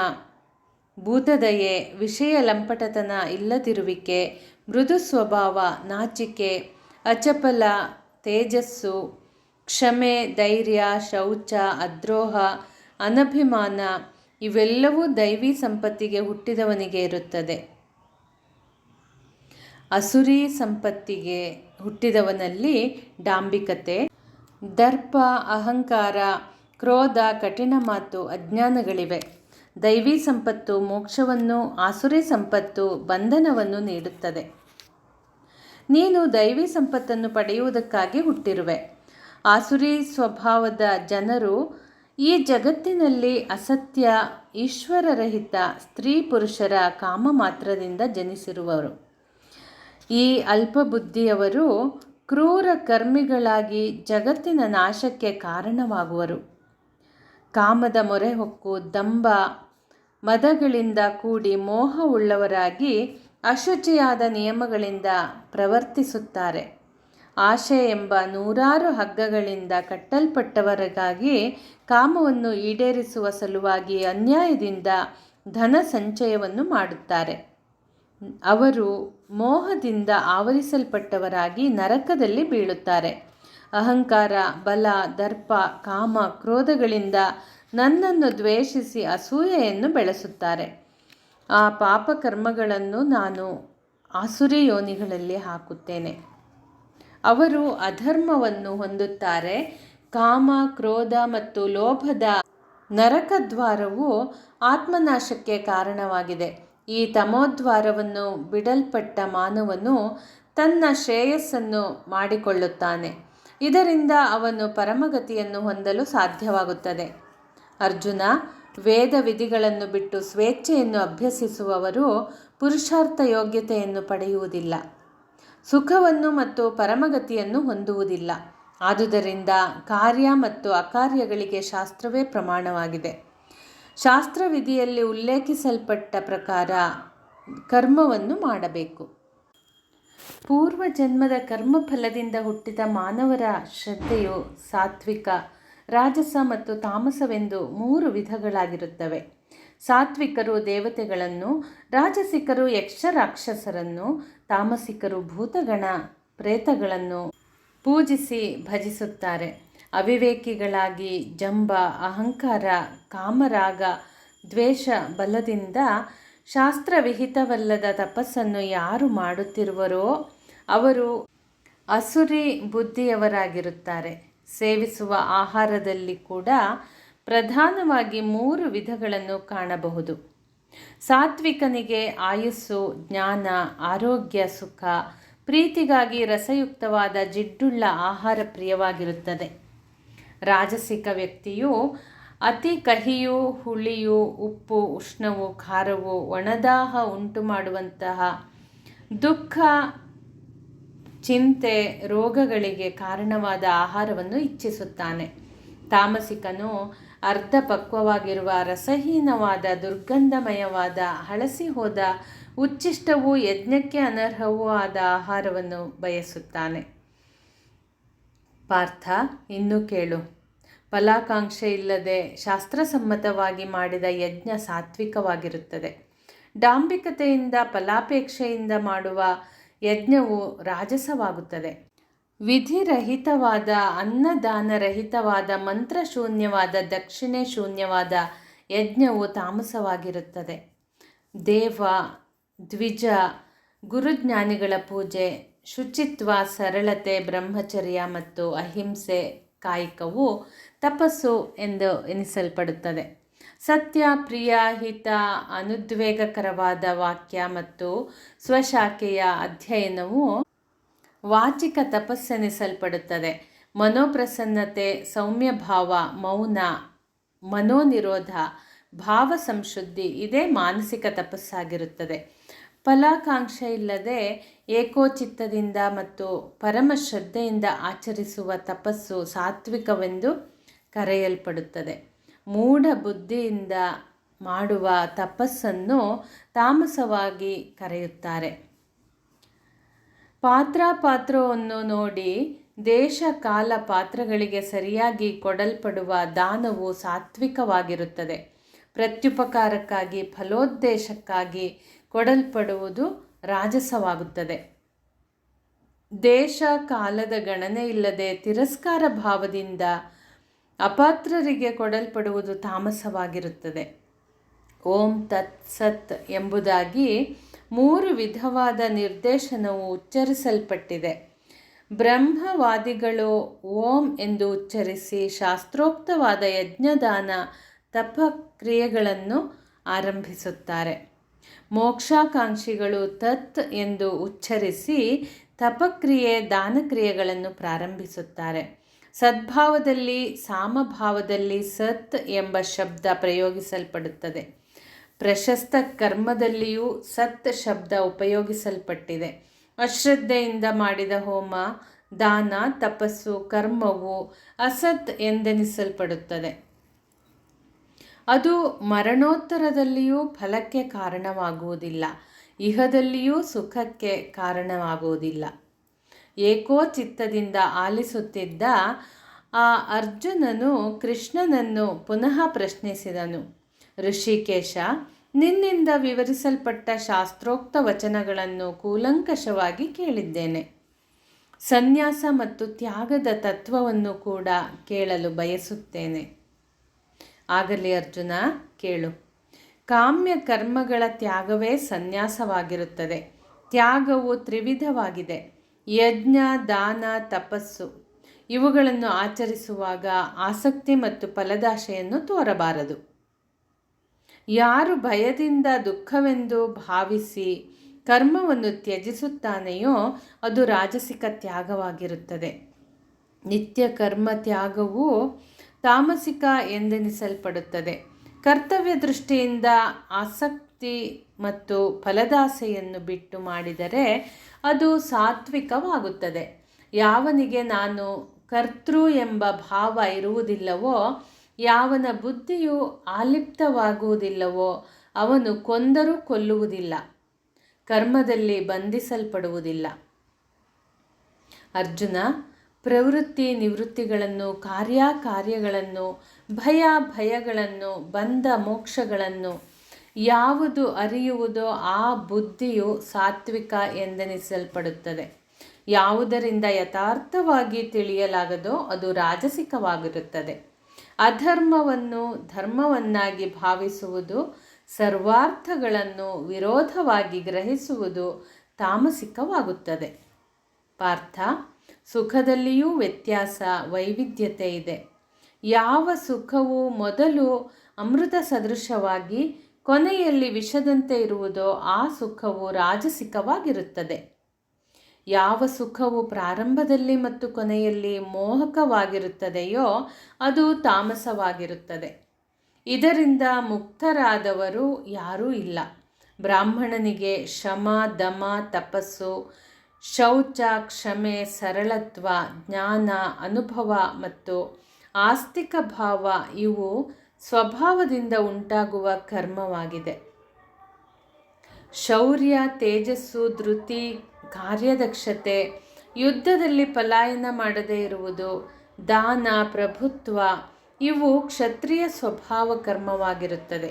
ಭೂತದಯೆ, ವಿಷಯ ಲಂಪಟತನ, ಇಲ್ಲದಿರುವಿಕೆ, ಮೃದು ಸ್ವಭಾವ, ನಾಚಿಕೆ, ಅಚಪಲ ತೇಜಸ್ಸು, ಕ್ಷಮೆ, ಧೈರ್ಯ, ಶೌಚ, ಅದ್ರೋಹ, ಅನಭಿಮಾನ ಇವೆಲ್ಲವೂ ದೈವಿ ಸಂಪತ್ತಿಗೆ ಹುಟ್ಟಿದವನಿಗೆ ಇರುತ್ತದೆ. ಅಸುರಿ ಸಂಪತ್ತಿಗೆ ಹುಟ್ಟಿದವನಲ್ಲಿ ಡಾಂಬಿಕತೆ, ದರ್ಪ, ಅಹಂಕಾರ, ಕ್ರೋಧ, ಕಠಿಣ ಮಾತು, ಅಜ್ಞಾನಗಳಿವೆ. ದೈವಿ ಸಂಪತ್ತು ಮೋಕ್ಷವನ್ನು, ಆಸುರಿ ಸಂಪತ್ತು ಬಂಧನವನ್ನು ನೀಡುತ್ತದೆ. ನೀನು ದೈವಿ ಸಂಪತ್ತನ್ನು ಪಡೆಯುವುದಕ್ಕಾಗಿ ಹುಟ್ಟಿರುವೆ. ಆಸುರಿ ಸ್ವಭಾವದ ಜನರು ಈ ಜಗತ್ತಿನಲ್ಲಿ ಅಸತ್ಯ, ಈಶ್ವರರಹಿತ ಸ್ತ್ರೀ ಪುರುಷರ ಕಾಮ ಮಾತ್ರದಿಂದ ಜನಿಸಿರುವರು. ಈ ಅಲ್ಪಬುದ್ಧಿಯವರು ಕ್ರೂರ ಕರ್ಮಿಗಳಾಗಿ ಜಗತ್ತಿನ ನಾಶಕ್ಕೆ ಕಾರಣವಾಗುವರು. ಕಾಮದ ಮೊರೆ ಹೊಕ್ಕು, ದಂಭ, ಮದಗಳಿಂದ ಕೂಡಿ ಮೋಹವುಳ್ಳವರಾಗಿ ಅಶುಚಿಯಾದ ನಿಯಮಗಳಿಂದ ಪ್ರವರ್ತಿಸುತ್ತಾರೆ. ಆಶೆ ಎಂಬ ನೂರಾರು ಹಗ್ಗಗಳಿಂದ ಕಟ್ಟಲ್ಪಟ್ಟವರಿಗಾಗಿ ಕಾಮವನ್ನು ಈಡೇರಿಸುವ ಸಲುವಾಗಿ ಅನ್ಯಾಯದಿಂದ ಧನ ಸಂಚಯವನ್ನು ಮಾಡುತ್ತಾರೆ. ಅವರು ಮೋಹದಿಂದ ಆವರಿಸಲ್ಪಟ್ಟವರಾಗಿ ನರಕದಲ್ಲಿ ಬೀಳುತ್ತಾರೆ. ಅಹಂಕಾರ, ಬಲ, ದರ್ಪ, ಕಾಮ, ಕ್ರೋಧಗಳಿಂದ ನನ್ನನ್ನು ದ್ವೇಷಿಸಿ ಅಸೂಯೆಯನ್ನು ಬೆಳೆಸುತ್ತಾರೆ. ಆ ಪಾಪಕರ್ಮಗಳನ್ನು ನಾನು ಆಸುರಿ ಯೋನಿಗಳಲ್ಲಿ ಹಾಕುತ್ತೇನೆ. ಅವರು ಅಧರ್ಮವನ್ನು ಹೊಂದುತ್ತಾರೆ. ಕಾಮ, ಕ್ರೋಧ ಮತ್ತು ಲೋಭದ ನರಕದ್ವಾರವು ಆತ್ಮನಾಶಕ್ಕೆ ಕಾರಣವಾಗಿದೆ. ಈ ತಮೋದ್ವಾರವನ್ನು ಬಿಡಲ್ಪಟ್ಟ ಮಾನವನು ತನ್ನ ಶ್ರೇಯಸ್ಸನ್ನು ಮಾಡಿಕೊಳ್ಳುತ್ತಾನೆ. ಇದರಿಂದ ಅವನು ಪರಮಗತಿಯನ್ನು ಹೊಂದಲು ಸಾಧ್ಯವಾಗುತ್ತದೆ. ಅರ್ಜುನ, ವೇದ ವಿಧಿಗಳನ್ನು ಬಿಟ್ಟು ಸ್ವೇಚ್ಛೆಯನ್ನು ಅಭ್ಯಸಿಸುವವರು ಪುರುಷಾರ್ಥ ಯೋಗ್ಯತೆಯನ್ನು ಪಡೆಯುವುದಿಲ್ಲ, ಸುಖವನ್ನು ಮತ್ತು ಪರಮಗತಿಯನ್ನು ಹೊಂದುವುದಿಲ್ಲ. ಆದುದರಿಂದ ಕಾರ್ಯ ಮತ್ತು ಅಕಾರ್ಯಗಳಿಗೆ ಶಾಸ್ತ್ರವೇ ಪ್ರಮಾಣವಾಗಿದೆ. ಶಾಸ್ತ್ರವಿಧಿಯಲ್ಲಿ ಉಲ್ಲೇಖಿಸಲ್ಪಟ್ಟ ಪ್ರಕಾರ ಕರ್ಮವನ್ನು ಮಾಡಬೇಕು. ಪೂರ್ವ ಜನ್ಮದ ಕರ್ಮಫಲದಿಂದ ಹುಟ್ಟಿದ ಮಾನವರ ಶ್ರದ್ಧೆಯು ಸಾತ್ವಿಕ, ರಾಜಸ ಮತ್ತು ತಾಮಸವೆಂದು 3 ವಿಧಗಳಾಗಿರುತ್ತವೆ. ಸಾತ್ವಿಕರು ದೇವತೆಗಳನ್ನು, ರಾಜಸಿಕರು ಯಕ್ಷ ರಾಕ್ಷಸರನ್ನು, ತಾಮಸಿಕರು ಭೂತಗಣ ಪ್ರೇತಗಳನ್ನು ಪೂಜಿಸಿ ಭಜಿಸುತ್ತಾರೆ. ಅವಿವೇಕಿಗಳಾಗಿ ಜಂಬ, ಅಹಂಕಾರ, ಕಾಮರಾಗ, ದ್ವೇಷ ಬಲದಿಂದ ಶಾಸ್ತ್ರವಿಹಿತವಲ್ಲದ ತಪಸ್ಸನ್ನು ಯಾರು ಮಾಡುತ್ತಿರುವರೋ ಅವರು ಅಸುರಿ ಬುದ್ಧಿಯವರಾಗಿರುತ್ತಾರೆ. ಸೇವಿಸುವ ಆಹಾರದಲ್ಲಿ ಕೂಡ ಪ್ರಧಾನವಾಗಿ 3 ವಿಧಗಳನ್ನು ಕಾಣಬಹುದು. ಸಾತ್ವಿಕನಿಗೆ ಆಯುಸ್ಸು, ಜ್ಞಾನ, ಆರೋಗ್ಯ, ಸುಖ, ಪ್ರೀತಿಗಾಗಿ ರಸಯುಕ್ತವಾದ ಜಿಡ್ಡುಳ್ಳ ಆಹಾರ ಪ್ರಿಯವಾಗಿರುತ್ತದೆ. ರಾಜಸಿಕ ವ್ಯಕ್ತಿಯು ಅತಿ ಕಹಿಯು, ಹುಳಿಯು, ಉಪ್ಪು, ಉಷ್ಣವು, ಖಾರವು, ಒಣದಾಹ ಉಂಟು ಮಾಡುವಂತಹ ದುಃಖ, ಚಿಂತೆ, ರೋಗಗಳಿಗೆ ಕಾರಣವಾದ ಆಹಾರವನ್ನು ಇಚ್ಛಿಸುತ್ತಾನೆ. ತಾಮಸಿಕನು ಅರ್ಧ ಪಕ್ವವಾಗಿರುವ ರಸಹೀನವಾದ, ದುರ್ಗಂಧಮಯವಾದ, ಹಳಸಿ ಹೋದ, ಉಚ್ಚಿಷ್ಟವೂ ಯಜ್ಞಕ್ಕೆ ಅನರ್ಹವೂ ಆದ ಆಹಾರವನ್ನು ಬಯಸುತ್ತಾನೆ. ಪಾರ್ಥ, ಇನ್ನು ಕೇಳು. ಫಲಾಕಾಂಕ್ಷೆ ಇಲ್ಲದೆ ಶಾಸ್ತ್ರಸಮ್ಮತವಾಗಿ ಮಾಡಿದ ಯಜ್ಞ ಸಾತ್ವಿಕವಾಗಿರುತ್ತದೆ. ಡಾಂಬಿಕತೆಯಿಂದ, ಫಲಾಪೇಕ್ಷೆಯಿಂದ ಮಾಡುವ ಯಜ್ಞವು ರಾಜಸವಾಗುತ್ತದೆ. ವಿಧಿರಹಿತವಾದ, ಅನ್ನದಾನರಹಿತವಾದ, ಮಂತ್ರಶೂನ್ಯವಾದ, ದಕ್ಷಿಣೆ ಶೂನ್ಯವಾದ ಯಜ್ಞವು ತಾಮಸವಾಗಿರುತ್ತದೆ. ದೇವ, ದ್ವಿಜ, ಗುರುಜ್ಞಾನಿಗಳ ಪೂಜೆ, ಶುಚಿತ್ವ, ಸರಳತೆ, ಬ್ರಹ್ಮಚರ್ಯ ಮತ್ತು ಅಹಿಂಸೆ ಕಾಯಿಕವು ತಪಸ್ಸು ಎಂದು ಎನಿಸಲ್ಪಡುತ್ತದೆ. ಸತ್ಯ, ಪ್ರಿಯ, ಹಿತ, ಅನುದ್ವೇಗಕರವಾದ ವಾಕ್ಯ ಮತ್ತು ಸ್ವಶಾಖೆಯ ಅಧ್ಯಯನವು ವಾಚಿಕ ತಪಸ್ಸೆನಿಸಲ್ಪಡುತ್ತದೆ. ಮನೋಪ್ರಸನ್ನತೆ, ಸೌಮ್ಯಭಾವ, ಮೌನ, ಮನೋನಿರೋಧ, ಭಾವ ಸಂಶುದ್ಧಿ ಇದೇ ಮಾನಸಿಕ ತಪಸ್ಸಾಗಿರುತ್ತದೆ. ಫಲಾಕಾಂಕ್ಷೆ ಇಲ್ಲದೆ ಏಕೋಚಿತ್ತದಿಂದ ಮತ್ತು ಪರಮಶ್ರದ್ಧೆಯಿಂದ ಆಚರಿಸುವ ತಪಸ್ಸು ಸಾತ್ವಿಕವೆಂದು ಕರೆಯಲ್ಪಡುತ್ತದೆ. ಮೂಢ ಬುದ್ಧಿಯಿಂದ ಮಾಡುವ ತಪಸ್ಸನ್ನು ತಾಮಸವಾಗಿ ಕರೆಯುತ್ತಾರೆ. ಪಾತ್ರವನ್ನು ನೋಡಿ ದೇಶ ಕಾಲ ಪಾತ್ರಗಳಿಗೆ ಸರಿಯಾಗಿ ಕೊಡಲ್ಪಡುವ ದಾನವು ಸಾತ್ವಿಕವಾಗಿರುತ್ತದೆ. ಪ್ರತ್ಯುಪಕಾರಕ್ಕಾಗಿ ಫಲೋದ್ದೇಶಕ್ಕಾಗಿ ಕೊಡಲ್ಪಡುವುದು ರಾಜಸವಾಗುತ್ತದೆ. ದೇಶ ಕಾಲದ ಗಣನೆ ಇಲ್ಲದೆ ತಿರಸ್ಕಾರ ಭಾವದಿಂದ ಅಪಾತ್ರರಿಗೆ ಕೊಡಲ್ಪಡುವುದು ತಾಮಸವಾಗಿರುತ್ತದೆ. ಓಂ ತತ್ ಸತ್ ಎಂಬುದಾಗಿ 3 ವಿಧವಾದ ನಿರ್ದೇಶನವು ಉಚ್ಚರಿಸಲ್ಪಟ್ಟಿದೆ. ಬ್ರಹ್ಮವಾದಿಗಳು ಓಂ ಎಂದು ಉಚ್ಚರಿಸಿ ಶಾಸ್ತ್ರೋಕ್ತವಾದ ಯಜ್ಞದಾನ ತಪಕ್ರಿಯೆಗಳನ್ನು ಆರಂಭಿಸುತ್ತಾರೆ. ಮೋಕ್ಷಾಕಾಂಕ್ಷಿಗಳು ತತ್ ಎಂದು ಉಚ್ಚರಿಸಿ ತಪಕ್ರಿಯೆ ದಾನಕ್ರಿಯೆಗಳನ್ನು ಪ್ರಾರಂಭಿಸುತ್ತಾರೆ. ಸದ್ಭಾವದಲ್ಲಿ ಸಾಮಭಾವದಲ್ಲಿ ಸತ್ ಎಂಬ ಶಬ್ದ ಪ್ರಯೋಗಿಸಲ್ಪಡುತ್ತದೆ. ಪ್ರಶಸ್ತ ಕರ್ಮದಲ್ಲಿಯೂ ಸತ್ ಶಬ್ದ ಉಪಯೋಗಿಸಲ್ಪಟ್ಟಿದೆ. ಅಶ್ರದ್ಧೆಯಿಂದ ಮಾಡಿದ ಹೋಮ, ದಾನ, ತಪಸ್ಸು, ಕರ್ಮವು ಅಸತ್ ಎಂದೆನಿಸಲ್ಪಡುತ್ತದೆ. ಅದು ಮರಣೋತ್ತರದಲ್ಲಿಯೂ ಫಲಕ್ಕೆ ಕಾರಣವಾಗುವುದಿಲ್ಲ, ಇಹದಲ್ಲಿಯೂ ಸುಖಕ್ಕೆ ಕಾರಣವಾಗುವುದಿಲ್ಲ. ಏಕೋಚಿತ್ತದಿಂದ ಆಲಿಸುತ್ತಿದ್ದ ಆ ಅರ್ಜುನನು ಕೃಷ್ಣನನ್ನು ಪುನಃ ಪ್ರಶ್ನಿಸಿದನು. ಋಷಿಕೇಶ, ನಿನ್ನಿಂದ ವಿವರಿಸಲ್ಪಟ್ಟ ಶಾಸ್ತ್ರೋಕ್ತ ವಚನಗಳನ್ನು ಕೂಲಂಕಷವಾಗಿ ಕೇಳಿದ್ದೇನೆ. ಸನ್ಯಾಸ ಮತ್ತು ತ್ಯಾಗದ ತತ್ವವನ್ನು ಕೂಡ ಕೇಳಲು ಬಯಸುತ್ತೇನೆ. ಆಗಲಿ ಅರ್ಜುನ, ಕೇಳು. ಕಾಮ್ಯ ಕರ್ಮಗಳ ತ್ಯಾಗವೇ ಸನ್ಯಾಸವಾಗಿರುತ್ತದೆ. ತ್ಯಾಗವು ತ್ರಿವಿಧವಾಗಿದೆ: ಯಜ್ಞ, ದಾನ, ತಪಸ್ಸು. ಇವುಗಳನ್ನು ಆಚರಿಸುವಾಗ ಆಸಕ್ತಿ ಮತ್ತು ಫಲದಾಶೆಯನ್ನು ತೋರಬಾರದು. ಯಾರು ಭಯದಿಂದ ದುಃಖವೆಂದು ಭಾವಿಸಿ ಕರ್ಮವನ್ನು ತ್ಯಜಿಸುತ್ತಾನೆಯೋ ಅದು ರಾಜಸಿಕ ತ್ಯಾಗವಾಗಿರುತ್ತದೆ. ನಿತ್ಯ ಕರ್ಮ ತ್ಯಾಗವು ತಾಮಸಿಕ ಎಂದೆನಿಸಲ್ಪಡುತ್ತದೆ. ಕರ್ತವ್ಯ ದೃಷ್ಟಿಯಿಂದ ಆಸಕ್ತಿ ಮತ್ತು ಫಲದಾಸೆಯನ್ನು ಬಿಟ್ಟು ಮಾಡಿದರೆ ಅದು ಸಾತ್ವಿಕವಾಗುತ್ತದೆ. ಯಾವನಿಗೆ ನಾನು ಕರ್ತೃ ಎಂಬ ಭಾವ ಇರುವುದಿಲ್ಲವೋ, ಯಾವನ ಬುದ್ಧಿಯು ಆಲಿಪ್ತವಾಗುವುದಿಲ್ಲವೋ ಅವನು ಕೊಂದರೂ ಕೊಲ್ಲುವುದಿಲ್ಲ, ಕರ್ಮದಲ್ಲಿ ಬಂಧಿಸಲ್ಪಡುವುದಿಲ್ಲ. ಅರ್ಜುನ, ಪ್ರವೃತ್ತಿ ನಿವೃತ್ತಿಗಳನ್ನು, ಕಾರ್ಯಗಳನ್ನು, ಭಯಗಳನ್ನು, ಬಂಧ ಮೋಕ್ಷಗಳನ್ನು ಯಾವುದು ಅರಿಯುವುದೋ ಆ ಬುದ್ಧಿಯು ಸಾತ್ವಿಕ ಎಂದೆನಿಸಲ್ಪಡುತ್ತದೆ. ಯಾವುದರಿಂದ ಯಥಾರ್ಥವಾಗಿ ತಿಳಿಯಲಾಗದೋ ಅದು ರಾಜಸಿಕವಾಗಿರುತ್ತದೆ. ಅಧರ್ಮವನ್ನು ಧರ್ಮವನ್ನಾಗಿ ಭಾವಿಸುವುದು, ಸರ್ವಾರ್ಥಗಳನ್ನು ವಿರೋಧವಾಗಿ ಗ್ರಹಿಸುವುದು ತಾಮಸಿಕವಾಗುತ್ತದೆ. ಪಾರ್ಥ, ಸುಖದಲ್ಲಿಯೂ ವ್ಯತ್ಯಾಸ, ವೈವಿಧ್ಯತೆ ಇದೆ. ಯಾವ ಸುಖವು ಮೊದಲು ಅಮೃತ ಸದೃಶವಾಗಿ ಕೊನೆಯಲ್ಲಿ ವಿಷದಂತೆ ಇರುವುದೋ ಆ ಸುಖವು ರಾಜಸಿಕವಾಗಿರುತ್ತದೆ. ಯಾವ ಸುಖವು ಪ್ರಾರಂಭದಲ್ಲಿ ಮತ್ತು ಕೊನೆಯಲ್ಲಿ ಮೋಹಕವಾಗಿರುತ್ತದೆಯೋ ಅದು ತಾಮಸವಾಗಿರುತ್ತದೆ. ಇದರಿಂದ ಮುಕ್ತರಾದವರು ಯಾರೂ ಇಲ್ಲ. ಬ್ರಾಹ್ಮಣನಿಗೆ ಶಮ, ದಮ, ತಪಸ್ಸು, ಶೌಚ, ಕ್ಷಮೆ, ಸರಳತ್ವ, ಜ್ಞಾನ, ಅನುಭವ ಮತ್ತು ಆಸ್ತಿಕ ಭಾವ ಇವು ಸ್ವಭಾವದಿಂದ ಉಂಟಾಗುವ ಕರ್ಮವಾಗಿದೆ. ಶೌರ್ಯ, ತೇಜಸ್ಸು, ಧೃತಿ, ಕಾರ್ಯದಕ್ಷತೆ, ಯುದ್ಧದಲ್ಲಿ ಪಲಾಯನ ಮಾಡದೇ ಇರುವುದು, ದಾನ, ಪ್ರಭುತ್ವ ಇವು ಕ್ಷತ್ರಿಯ ಸ್ವಭಾವ ಕರ್ಮವಾಗಿರುತ್ತದೆ.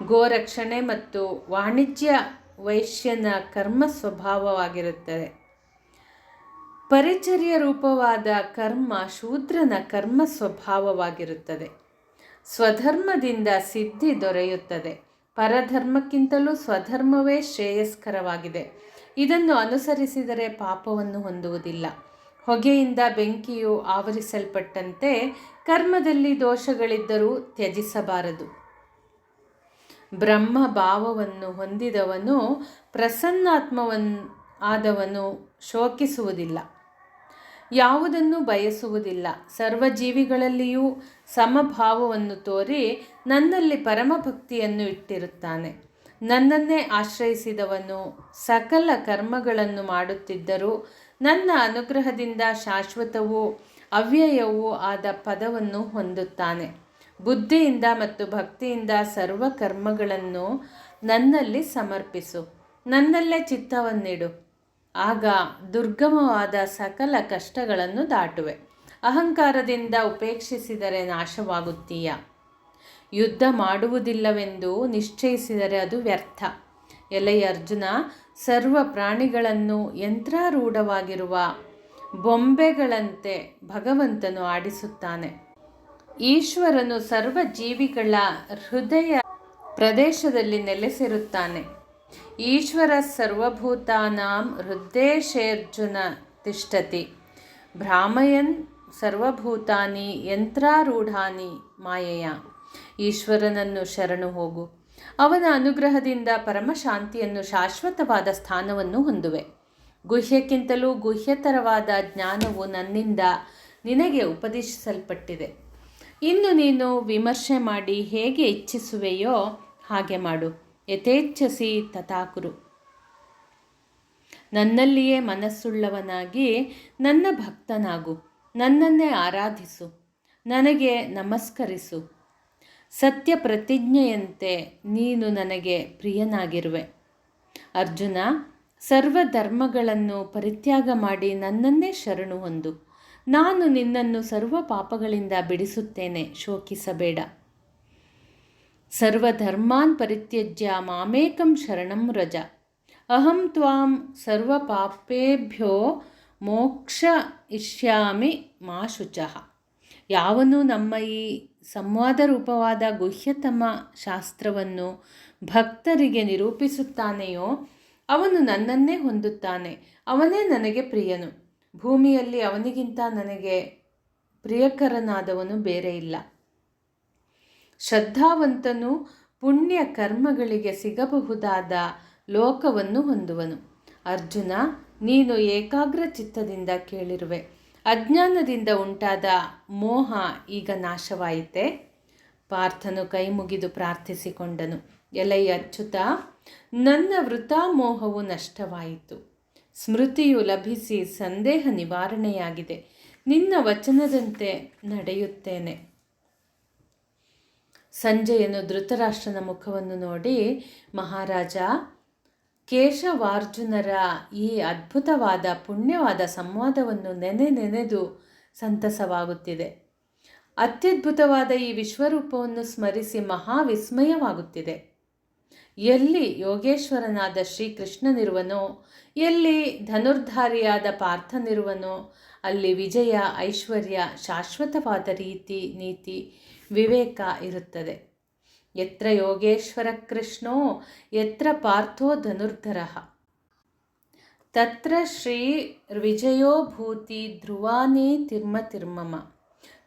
ಗೋರಕ್ಷಣೆ ಮತ್ತು ವಾಣಿಜ್ಯ ವೈಶ್ಯನ ಕರ್ಮ ಸ್ವಭಾವವಾಗಿರುತ್ತದೆ. ಪರಿಚರ್ಯ ರೂಪವಾದ ಕರ್ಮ ಶೂದ್ರನ ಕರ್ಮ ಸ್ವಭಾವವಾಗಿರುತ್ತದೆ. ಸ್ವಧರ್ಮದಿಂದ ಸಿದ್ಧಿ ದೊರೆಯುತ್ತದೆ. ಪರಧರ್ಮಕ್ಕಿಂತಲೂ ಸ್ವಧರ್ಮವೇ ಶ್ರೇಯಸ್ಕರವಾಗಿದೆ. ಇದನ್ನು ಅನುಸರಿಸಿದರೆ ಪಾಪವನ್ನು ಹೊಂದುವುದಿಲ್ಲ. ಹೊಗೆಯಿಂದ ಬೆಂಕಿಯು ಆವರಿಸಲ್ಪಟ್ಟಂತೆ ಕರ್ಮದಲ್ಲಿ ದೋಷಗಳಿದ್ದರೂ ತ್ಯಜಿಸಬಾರದು. ಬ್ರಹ್ಮ ಭಾವವನ್ನು ಹೊಂದಿದವನು ಪ್ರಸನ್ನಾತ್ಮನಾದವನು ಶೋಕಿಸುವುದಿಲ್ಲ, ಯಾವುದನ್ನು ಬಯಸುವುದಿಲ್ಲ. ಸರ್ವಜೀವಿಗಳಲ್ಲಿಯೂ ಸಮಭಾವವನ್ನು ತೋರಿ ನನ್ನಲ್ಲಿ ಪರಮಭಕ್ತಿಯನ್ನು ಇಟ್ಟಿರುತ್ತಾನೆ. ನನ್ನನ್ನೇ ಆಶ್ರಯಿಸಿದವನು ಸಕಲ ಕರ್ಮಗಳನ್ನು ಮಾಡುತ್ತಿದ್ದರೂ ನನ್ನ ಅನುಗ್ರಹದಿಂದ ಶಾಶ್ವತವೂ ಅವ್ಯಯವೂ ಆದ ಪದವನ್ನು ಹೊಂದುತ್ತಾನೆ. ಬುದ್ಧಿಯಿಂದ ಮತ್ತು ಭಕ್ತಿಯಿಂದ ಸರ್ವ ಕರ್ಮಗಳನ್ನು ನನ್ನಲ್ಲಿ ಸಮರ್ಪಿಸು. ನನ್ನಲ್ಲೇ ಚಿತ್ತವನ್ನಿಡು. ಆಗ ದುರ್ಗಮವಾದ ಸಕಲ ಕಷ್ಟಗಳನ್ನು ದಾಟುವೆ. ಅಹಂಕಾರದಿಂದ ಉಪೇಕ್ಷಿಸಿದರೆ ನಾಶವಾಗುತ್ತೀಯ. ಯುದ್ಧ ಮಾಡುವುದಿಲ್ಲವೆಂದು ನಿಶ್ಚಯಿಸಿದರೆ ಅದು ವ್ಯರ್ಥ. ಎಲೈ ಅರ್ಜುನ, ಸರ್ವ ಪ್ರಾಣಿಗಳನ್ನು ಯಂತ್ರಾರೂಢವಾಗಿರುವ ಬೊಂಬೆಗಳಂತೆ ಭಗವಂತನು ಆಡಿಸುತ್ತಾನೆ. ಈಶ್ವರನು ಸರ್ವ ಜೀವಿಗಳ ಹೃದಯ ಪ್ರದೇಶದಲ್ಲಿ ನೆಲೆಸಿರುತ್ತಾನೆ. ಈಶ್ವರ ಸರ್ವಭೂತಾನಾಂ ಹೃದ್ದೇಶೇರ್ಜುನ ತಿಷ್ಠತಿ. ಭ್ರಾಮಯನ್ ಸರ್ವಭೂತಾನಿ ಯಂತ್ರಾರೂಢಾನಿ ಮಾಯೆಯ. ಈಶ್ವರನನ್ನು ಶರಣು ಹೋಗು. ಅವನ ಅನುಗ್ರಹದಿಂದ ಪರಮಶಾಂತಿಯನ್ನು, ಶಾಶ್ವತವಾದ ಸ್ಥಾನವನ್ನು ಹೊಂದುವೆ. ಗುಹ್ಯಕ್ಕಿಂತಲೂ ಗುಹ್ಯತರವಾದ ಜ್ಞಾನವು ನನ್ನಿಂದ ನಿನಗೆ ಉಪದೇಶಿಸಲ್ಪಟ್ಟಿದೆ. ಇನ್ನು ನೀನು ವಿಮರ್ಶೆ ಮಾಡಿ ಹೇಗೆ ಇಚ್ಛಿಸುವೆಯೋ ಹಾಗೆ ಮಾಡು. ಯಥೇಚ್ಛಸಿ ತಥಾಕುರು. ನನ್ನಲ್ಲಿಯೇ ಮನಸ್ಸುಳ್ಳವನಾಗಿ ನನ್ನ ಭಕ್ತನಾಗು. ನನ್ನನ್ನೇ ಆರಾಧಿಸು. ನನಗೆ ನಮಸ್ಕರಿಸು. ಸತ್ಯ ಪ್ರತಿಜ್ಞೆಯಂತೆ ನೀನು ನನಗೆ ಪ್ರಿಯನಾಗಿರುವೆ. ಅರ್ಜುನ, ಸರ್ವಧರ್ಮಗಳನ್ನು ಪರಿತ್ಯಾಗ ಮಾಡಿ ನನ್ನನ್ನೇ ಶರಣು ಹೊಂದು. ನಾನು ನಿನ್ನನ್ನು ಸರ್ವ ಪಾಪಗಳಿಂದ ಬಿಡಿಸುತ್ತೇನೆ, ಶೋಕಿಸಬೇಡ. ಸರ್ವಧರ್ಮಾನ್ ಪರಿತ್ಯಜ್ಯ ಮಾಮೇಕಂ ಶರಣಂ ವ್ರಜ. ಅಹಂ ತ್ವಾಂ ಸರ್ವ ಪಾಪೇಭ್ಯೋ ಮೋಕ್ಷಯಿಷ್ಯಾಮಿ ಮಾ ಶುಚಃ. ಯಾವನು ನಮ್ಮ ಈ ಸಂವಾದ ರೂಪವಾದ ಗುಹ್ಯತಮ ಶಾಸ್ತ್ರವನ್ನು ಭಕ್ತರಿಗೆ ನಿರೂಪಿಸುತ್ತಾನೆಯೋ ಅವನು ನನ್ನನ್ನೇ ಹೊಂದುತ್ತಾನೆ. ಅವನೇ ನನಗೆ ಪ್ರಿಯನು. ಭೂಮಿಯಲ್ಲಿ ಅವನಿಗಿಂತ ನನಗೆ ಪ್ರಿಯಕರನಾದವನು ಬೇರೆ ಇಲ್ಲ. ಶ್ರದ್ಧಾವಂತನು ಪುಣ್ಯ ಕರ್ಮಗಳಿಗೆ ಸಿಗಬಹುದಾದ ಲೋಕವನ್ನು ಹೊಂದುವನು. ಅರ್ಜುನ, ನೀನು ಏಕಾಗ್ರ ಚಿತ್ತದಿಂದ ಕೇಳಿರುವೆ. ಅಜ್ಞಾನದಿಂದ ಉಂಟಾದ ಮೋಹ ಈಗ ನಾಶವಾಯಿತೆ. ಪಾರ್ಥನು ಕೈ ಮುಗಿದು ಪ್ರಾರ್ಥಿಸಿಕೊಂಡನು. ಎಲೈ ಅಚ್ಯುತ, ನನ್ನ ವೃಥಾ ಮೋಹವು ನಷ್ಟವಾಯಿತು. ಸ್ಮೃತಿಯು ಲಭಿಸಿ ಸಂದೇಹ ನಿವಾರಣೆಯಾಗಿದೆ. ನಿನ್ನ ವಚನದಂತೆ ನಡೆಯುತ್ತೇನೆ. ಸಂಜಯನು ಧೃತರಾಷ್ಟ್ರನ ಮುಖವನ್ನು ನೋಡಿ, ಮಹಾರಾಜ, ಕೇಶವಾರ್ಜುನರ ಈ ಅದ್ಭುತವಾದ ಪುಣ್ಯವಾದ ಸಂವಾದವನ್ನು ನೆನೆದು ಸಂತಸವಾಗುತ್ತಿದೆ. ಅತ್ಯದ್ಭುತವಾದ ಈ ವಿಶ್ವರೂಪವನ್ನು ಸ್ಮರಿಸಿ ಮಹಾವಿಸ್ಮಯವಾಗುತ್ತಿದೆ. ಎಲ್ಲಿ ಯೋಗೇಶ್ವರನಾದ ಶ್ರೀಕೃಷ್ಣನಿರುವನೋ, ಎಲ್ಲಿ ಧನುರ್ಧಾರಿಯಾದ ಪಾರ್ಥನಿರುವನೋ, ಅಲ್ಲಿ ವಿಜಯ, ಐಶ್ವರ್ಯ, ಶಾಶ್ವತವಾದ ರೀತಿ, ನೀತಿ, ವಿವೇಕ ಇರುತ್ತದೆ. ಯತ್ರ ಯೋಗೇಶ್ವರ ಕೃಷ್ಣೋ ಯತ್ರ ಪಾರ್ಥೋ ಧನುರ್ಧರಃ ತತ್ರ ಶ್ರೀ ವಿಜಯೋ ಭೂತಿ ಧ್ರುವಾನೇ ತಿರ್ಮಮ.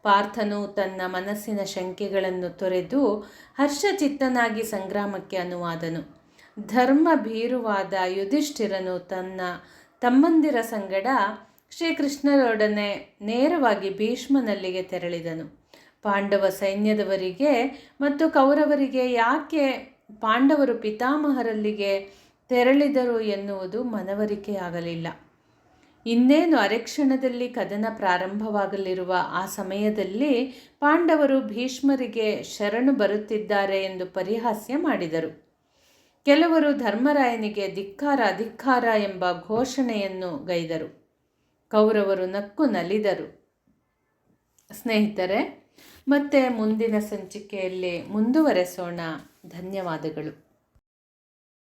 ಪಾರ್ಥನು ತನ್ನ ಮನಸ್ಸಿನ ಶಂಕೆಗಳನ್ನು ತೊರೆದು ಹರ್ಷಚಿತ್ತನಾಗಿ ಸಂಗ್ರಾಮಕ್ಕೆ ಅನುವಾದನು. ಧರ್ಮ ಭೀರುವಾದ ಯುಧಿಷ್ಠಿರನು ತನ್ನ ತಮ್ಮಂದಿರ ಸಂಗಡ ಶ್ರೀಕೃಷ್ಣರೊಡನೆ ನೇರವಾಗಿ ಭೀಷ್ಮನಲ್ಲಿಗೆ ತೆರಳಿದನು. ಪಾಂಡವ ಸೈನ್ಯದವರಿಗೆ ಮತ್ತು ಕೌರವರಿಗೆ ಯಾಕೆ ಪಾಂಡವರು ಪಿತಾಮಹರಲ್ಲಿಗೆ ತೆರಳಿದರು ಎನ್ನುವುದು ಮನವರಿಕೆಯಾಗಲಿಲ್ಲ. ಇನ್ನೇನು ಅರೆಕ್ಷಣದಲ್ಲಿ ಕದನ ಪ್ರಾರಂಭವಾಗಲಿರುವ ಆ ಸಮಯದಲ್ಲಿ ಪಾಂಡವರು ಭೀಷ್ಮರಿಗೆ ಶರಣು ಬರುತ್ತಿದ್ದಾರೆ ಎಂದು ಪರಿಹಾಸ್ಯ ಮಾಡಿದರು. ಕೆಲವರು ಧರ್ಮರಾಯನಿಗೆ ಧಿಕ್ಕಾರ ಧಿಕ್ಕಾರ ಎಂಬ ಘೋಷಣೆಯನ್ನು ಗೈದರು. ಕೌರವರು ನಕ್ಕು ನಲಿದರು. ಸ್ನೇಹಿತರೆ, ಮತ್ತೆ ಮುಂದಿನ ಸಂಚಿಕೆಯಲ್ಲಿ ಮುಂದುವರೆಸೋಣ. ಧನ್ಯವಾದಗಳು.